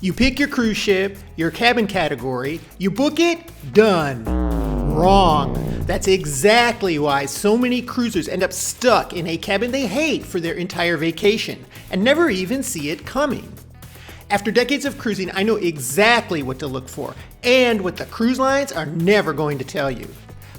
You pick your cruise ship, your cabin category, you book it, done. Wrong. That's exactly why so many cruisers end up stuck in a cabin they hate for their entire vacation and never even see it coming. After decades of cruising, I know exactly what to look for and what the cruise lines are never going to tell you.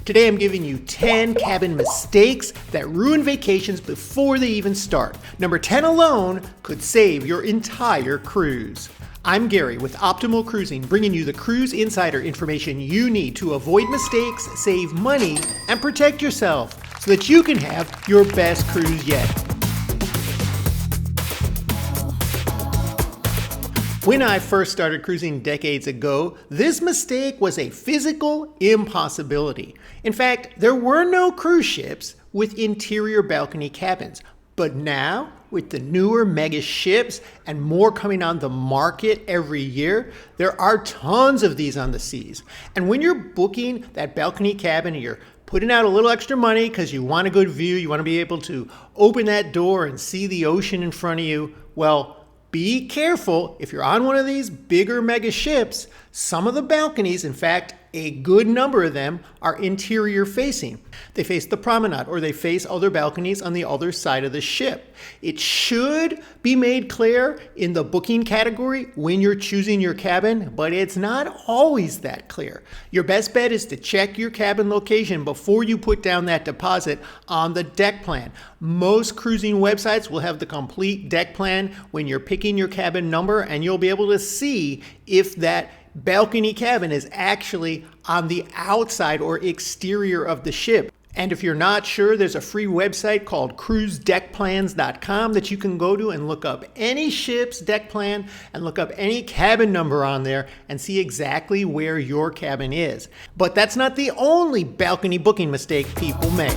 Today I'm giving you 10 cabin mistakes that ruin vacations before they even start. Number 10 alone could save your entire cruise. I'm Gary with Optimal Cruising, bringing you the cruise insider information you need to avoid mistakes, save money, and protect yourself so that you can have your best cruise yet. When I first started cruising decades ago, this mistake was a physical impossibility. In fact, there were no cruise ships with interior balcony cabins. But now, with the newer mega ships and more coming on the market every year, there are tons of these on the seas. And when you're booking that balcony cabin and you're putting out a little extra money because you want a good view, you want to be able to open that door and see the ocean in front of you, well, be careful. If you're on one of these bigger mega ships, some of the balconies, in fact, a good number of them, are interior facing. They face the promenade or they face other balconies on the other side of the ship. It should be made clear in the booking category when you're choosing your cabin, but it's not always that clear. Your best bet is to check your cabin location before you put down that deposit on the deck plan. Most cruising websites will have the complete deck plan when you're picking your cabin number, and you'll be able to see if that balcony cabin is actually on the outside or exterior of the ship. And if you're not sure, there's a free website called cruisedeckplans.com that you can go to and look up any ship's deck plan and look up any cabin number on there and see exactly where your cabin is. But that's not the only balcony booking mistake people make.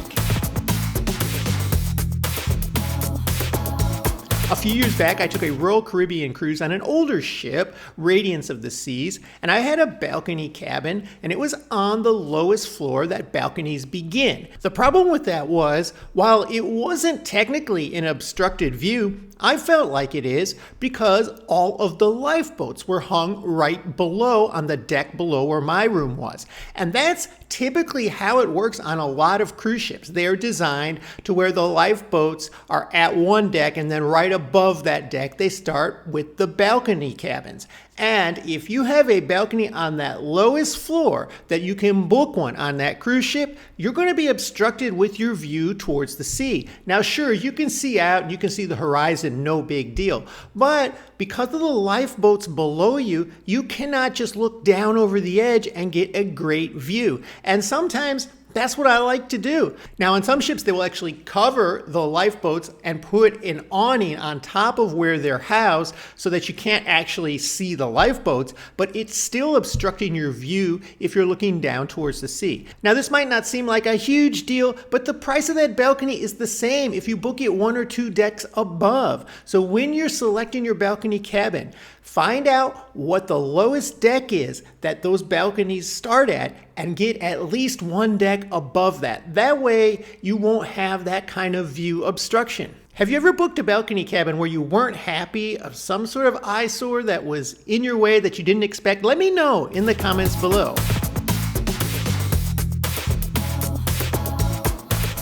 A few years back, I took a Royal Caribbean cruise on an older ship, Radiance of the Seas, and I had a balcony cabin, and it was on the lowest floor that balconies begin. The problem with that was, while it wasn't technically an obstructed view, I felt like it is because all of the lifeboats were hung right below on the deck below where my room was. And that's typically how it works on a lot of cruise ships. They are designed to where the lifeboats are at one deck, and then right above that deck, they start with the balcony cabins. And if you have a balcony on that lowest floor that you can book one on that cruise ship, you're going to be obstructed with your view towards the sea. Now, sure, you can see out and you can see the horizon, no big deal. But because of the lifeboats below you, you cannot just look down over the edge and get a great view. And sometimes that's what I like to do. Now, on some ships, they will actually cover the lifeboats and put an awning on top of where they're housed so that you can't actually see the lifeboats, but it's still obstructing your view if you're looking down towards the sea. Now, this might not seem like a huge deal, but the price of that balcony is the same if you book it one or two decks above. So when you're selecting your balcony cabin, find out what the lowest deck is that those balconies start at and get at least one deck above that. That way you won't have that kind of view obstruction. Have you ever booked a balcony cabin where you weren't happy of some sort of eyesore that was in your way that you didn't expect? Let me know in the comments below.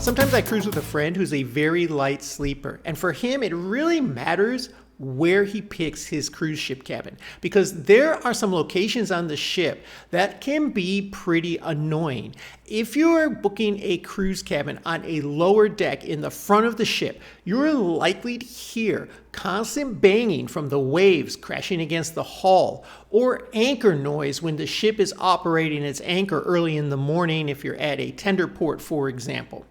Sometimes I cruise with a friend who's a very light sleeper, and for him it really matters where he picks his cruise ship cabin, because there are some locations on the ship that can be pretty annoying. If you're booking a cruise cabin on a lower deck in the front of the ship, you're likely to hear constant banging from the waves crashing against the hull, or anchor noise when the ship is operating its anchor early in the morning if you're at a tender port, for example.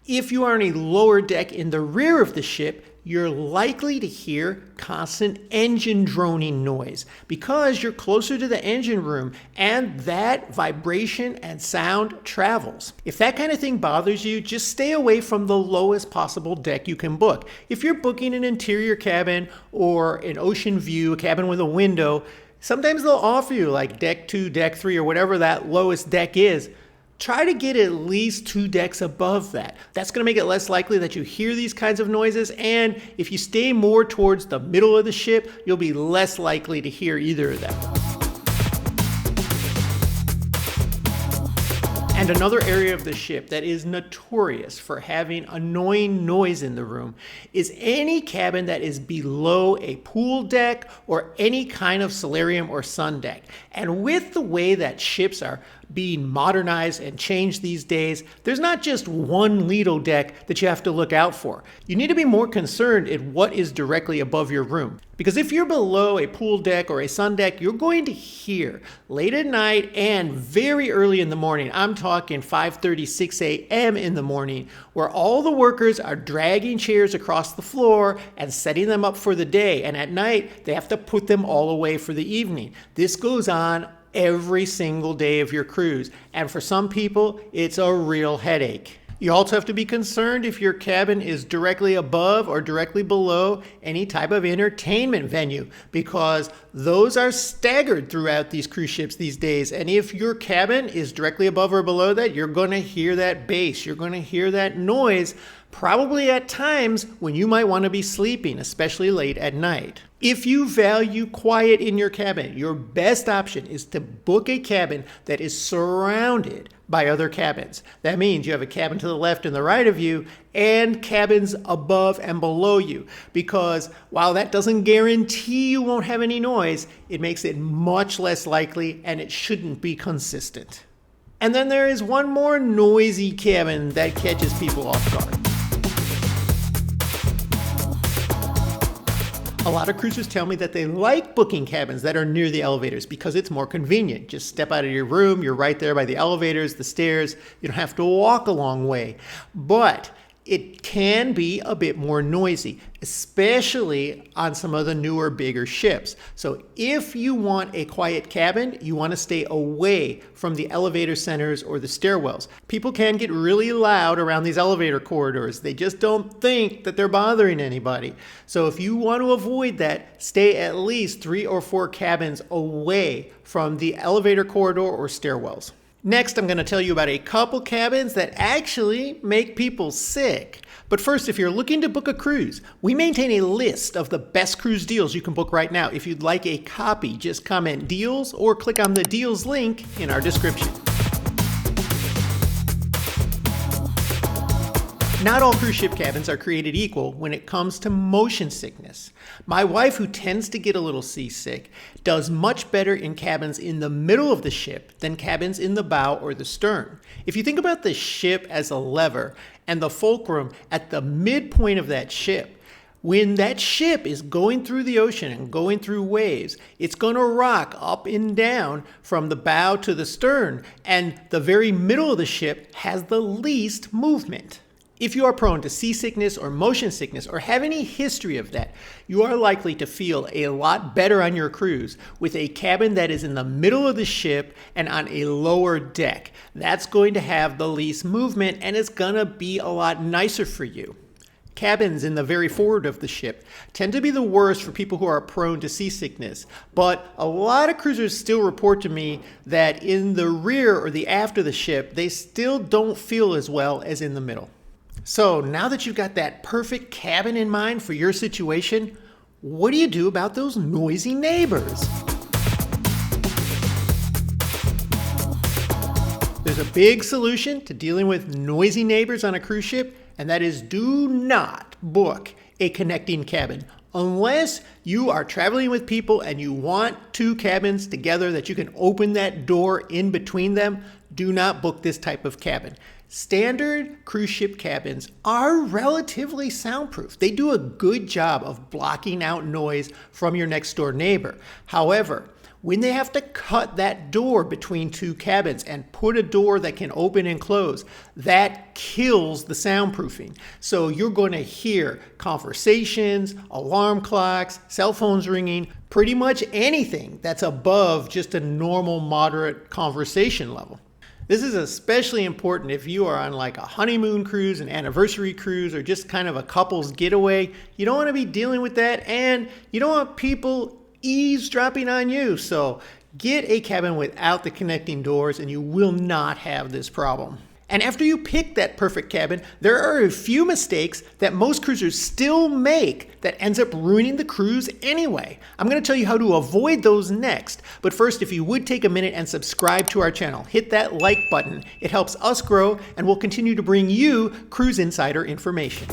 If you are on a lower deck in the rear of the ship, you're likely to hear constant engine droning noise because you're closer to the engine room and that vibration and sound travels. If that kind of thing bothers you, just stay away from the lowest possible deck you can book. If you're booking an interior cabin or an ocean view, a cabin with a window, sometimes they'll offer you like deck 2, deck 3, or whatever that lowest deck is. try to get at least 2 decks above that. That's going to make it less likely that you hear these kinds of noises, and if you stay more towards the middle of the ship, you'll be less likely to hear either of them. And another area of the ship that is notorious for having annoying noise in the room is any cabin that is below a pool deck or any kind of solarium or sun deck. And with the way that ships are being modernized and changed these days, there's not just one Lido deck that you have to look out for. You need to be more concerned in what is directly above your room. Because if you're below a pool deck or a sun deck, you're going to hear late at night and very early in the morning, I'm talking 5:30, 6 a.m. in the morning, where all the workers are dragging chairs across the floor and setting them up for the day. And at night, they have to put them all away for the evening. This goes on every single day of your cruise. And for some people, it's a real headache. You also have to be concerned if your cabin is directly above or directly below any type of entertainment venue, because those are staggered throughout these cruise ships these days. And if your cabin is directly above or below that, you're going to hear that bass. You're going to hear that noise, probably at times when you might want to be sleeping, especially late at night. If you value quiet in your cabin, your best option is to book a cabin that is surrounded by other cabins. That means you have a cabin to the left and the right of you and cabins above and below you, because while that doesn't guarantee you won't have any noise, it makes it much less likely, and it shouldn't be consistent. And then there is one more noisy cabin that catches people off guard. A lot of cruisers tell me that they like booking cabins that are near the elevators because it's more convenient. Just step out of your room, you're right there by the elevators, the stairs, you don't have to walk a long way. But it can be a bit more noisy, especially on some of the newer, bigger ships. So if you want a quiet cabin, you want to stay away from the elevator centers or the stairwells. People can get really loud around these elevator corridors. They just don't think that they're bothering anybody. So if you want to avoid that, stay at least 3 or 4 cabins away from the elevator corridor or stairwells. Next, I'm going to tell you about a couple cabins that actually make people sick. But first, if you're looking to book a cruise, we maintain a list of the best cruise deals you can book right now. If you'd like a copy, just comment deals or click on the deals link in our description. Not all cruise ship cabins are created equal when it comes to motion sickness. My wife, who tends to get a little seasick, does much better in cabins in the middle of the ship than cabins in the bow or the stern. If you think about the ship as a lever and the fulcrum at the midpoint of that ship, when that ship is going through the ocean and going through waves, it's going to rock up and down from the bow to the stern, and the very middle of the ship has the least movement. If you are prone to seasickness or motion sickness or have any history of that, you are likely to feel a lot better on your cruise with a cabin that is in the middle of the ship and on a lower deck. That's going to have the least movement, and it's going to be a lot nicer for you. Cabins in the very forward of the ship tend to be the worst for people who are prone to seasickness, but a lot of cruisers still report to me that in the rear or the aft of the ship, they still don't feel as well as in the middle. So now that you've got that perfect cabin in mind for your situation, what do you do about those noisy neighbors? There's a big solution to dealing with noisy neighbors on a cruise ship, and that is do not book a connecting cabin. Unless you are traveling with people and you want 2 cabins together that you can open that door in between them, do not book this type of cabin. Standard cruise ship cabins are relatively soundproof. They do a good job of blocking out noise from your next door neighbor. However, when they have to cut that door between 2 cabins and put a door that can open and close, that kills the soundproofing. So you're going to hear conversations, alarm clocks, cell phones ringing, pretty much anything that's above just a normal moderate conversation level. This is especially important if you are on like a honeymoon cruise, an anniversary cruise, or just kind of a couple's getaway. You don't want to be dealing with that, and you don't want people eavesdropping on you. So Get a cabin without the connecting doors and you will not have this problem. And after you pick that perfect cabin, there are a few mistakes that most cruisers still make that ends up ruining the cruise anyway. I'm going to tell you how to avoid those next. But first, if you would take a minute and subscribe to our channel, hit that like button. It helps us grow and we'll continue to bring you cruise insider information.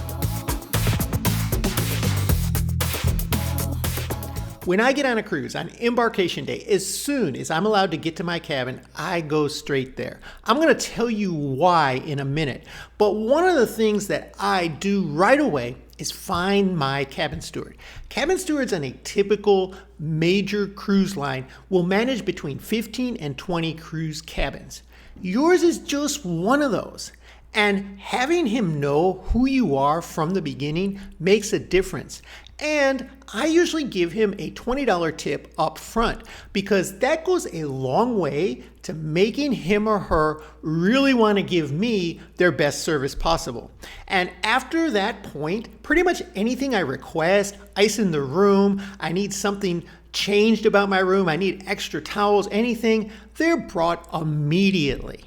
When I get on a cruise on embarkation day, as soon as I'm allowed to get to my cabin, I go straight there. I'm going to tell you why in a minute, but one of the things that I do right away is find my cabin steward. Cabin stewards on a typical major cruise line will manage between 15 and 20 cruise cabins. Yours is just one of those. And having him know who you are from the beginning makes a difference. And I usually give him a $20 tip up front because that goes a long way to making him or her really want to give me their best service possible. And after that point, pretty much anything I request, ice in the room, I need something changed about my room, I need extra towels, anything, they're brought immediately.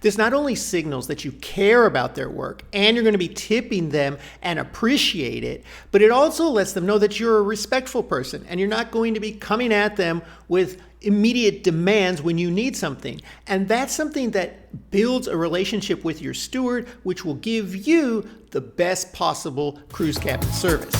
This not only signals that you care about their work and you're going to be tipping them and appreciate it, but it also lets them know that you're a respectful person and you're not going to be coming at them with immediate demands when you need something. And that's something that builds a relationship with your steward, which will give you the best possible cruise cabin service.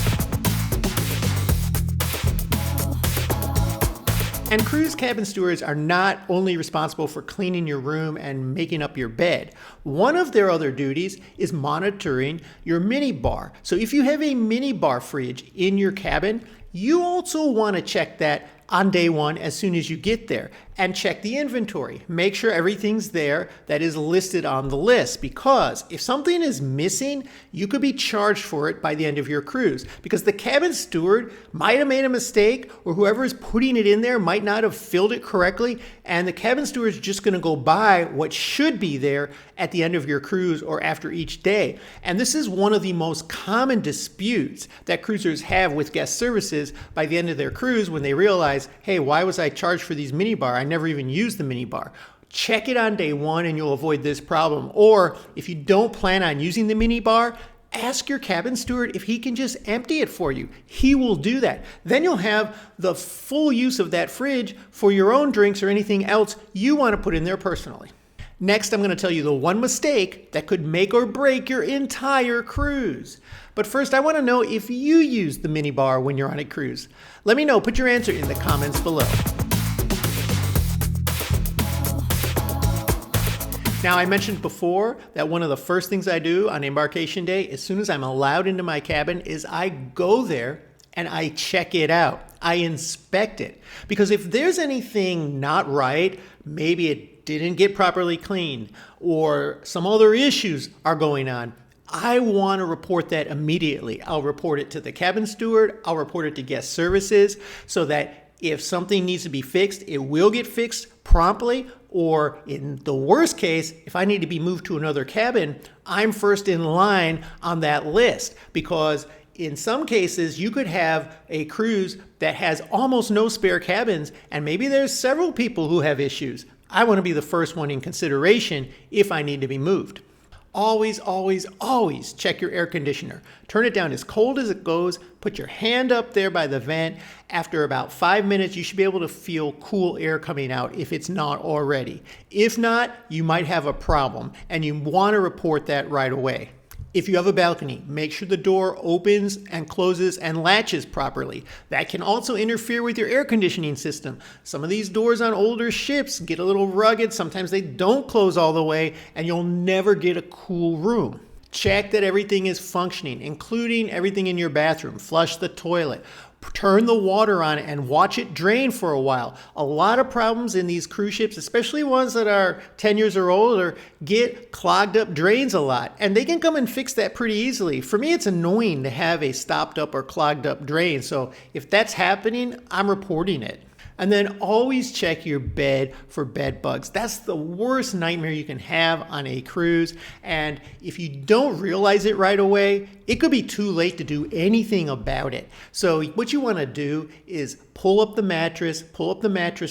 And cruise cabin stewards are not only responsible for cleaning your room and making up your bed. One of their other duties is monitoring your mini bar. So if you have a mini bar fridge in your cabin, you also want to check that on day one as soon as you get there and check the inventory. Make sure everything's there that is listed on the list, because if something is missing, you could be charged for it by the end of your cruise, because the cabin steward might have made a mistake or whoever is putting it in there might not have filled it correctly, and the cabin steward is just going to go by what should be there at the end of your cruise or after each day. And this is one of the most common disputes that cruisers have with guest services by the end of their cruise when they realize, hey, why was I charged for these minibar? I never even used the minibar. Check it on day one and you'll avoid this problem. Or if you don't plan on using the minibar, ask your cabin steward if he can just empty it for you. He will do that. Then you'll have the full use of that fridge for your own drinks or anything else you want to put in there personally. Next, I'm going to tell you the one mistake that could make or break your entire cruise. But first, I want to know if you use the minibar when you're on a cruise. Let me know. Put your answer in the comments below. Now, I mentioned before that one of the first things I do on embarkation day, as soon as I'm allowed into my cabin, is I go there and I check it out. I inspect it. Because if there's anything not right, maybe it didn't get properly cleaned or some other issues are going on, I want to report that immediately. I'll report it to the cabin steward. I'll report it to guest services so that if something needs to be fixed, it will get fixed promptly. Or in the worst case, if I need to be moved to another cabin, I'm first in line on that list, because in some cases, you could have a cruise that has almost no spare cabins, and maybe there's several people who have issues. I want to be the first one in consideration if I need to be moved. Always, always, always check your air conditioner. Turn it down as cold as it goes. Put your hand up there by the vent. After about 5 minutes, you should be able to feel cool air coming out if it's not already. If not, you might have a problem, and you want to report that right away. If you have a balcony, make sure the door opens and closes and latches properly. That can also interfere with your air conditioning system. Some of these doors on older ships get a little rugged. Sometimes they don't close all the way, and you'll never get a cool room. Check that everything is functioning, including everything in your bathroom. Flush the toilet. Turn the water on and watch it drain for a while. A lot of problems in these cruise ships, especially ones that are 10 years or older, get clogged up drains a lot. And they can come and fix that pretty easily. For me, it's annoying to have a stopped up or clogged up drain. So if that's happening, I'm reporting it. And then always check your bed for bed bugs. That's the worst nightmare you can have on a cruise. And if you don't realize it right away, it could be too late to do anything about it. So what you want to do is pull up the mattress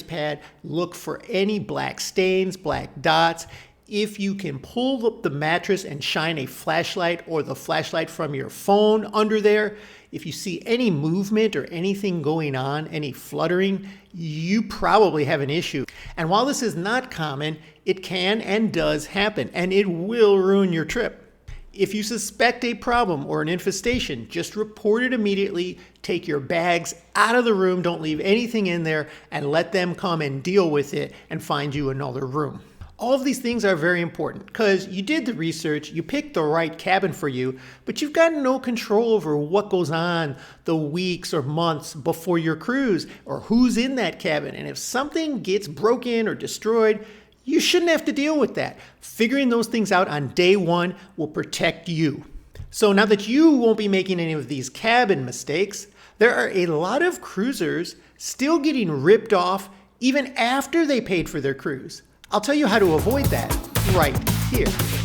pad, look for any black stains, black dots. If you can pull up the mattress and shine a flashlight or the flashlight from your phone under there, if you see any movement or anything going on, any fluttering, you probably have an issue. And while this is not common, it can and does happen, and it will ruin your trip. If you suspect a problem or an infestation, just report it immediately. Take your bags out of the room, don't leave anything in there, and let them come and deal with it and find you another room. All of these things are very important because you did the research, you picked the right cabin for you, but you've got no control over what goes on the weeks or months before your cruise or who's in that cabin. And if something gets broken or destroyed, you shouldn't have to deal with that. Figuring those things out on day one will protect you. So now that you won't be making any of these cabin mistakes, there are a lot of cruisers still getting ripped off even after they paid for their cruise. I'll tell you how to avoid that right here.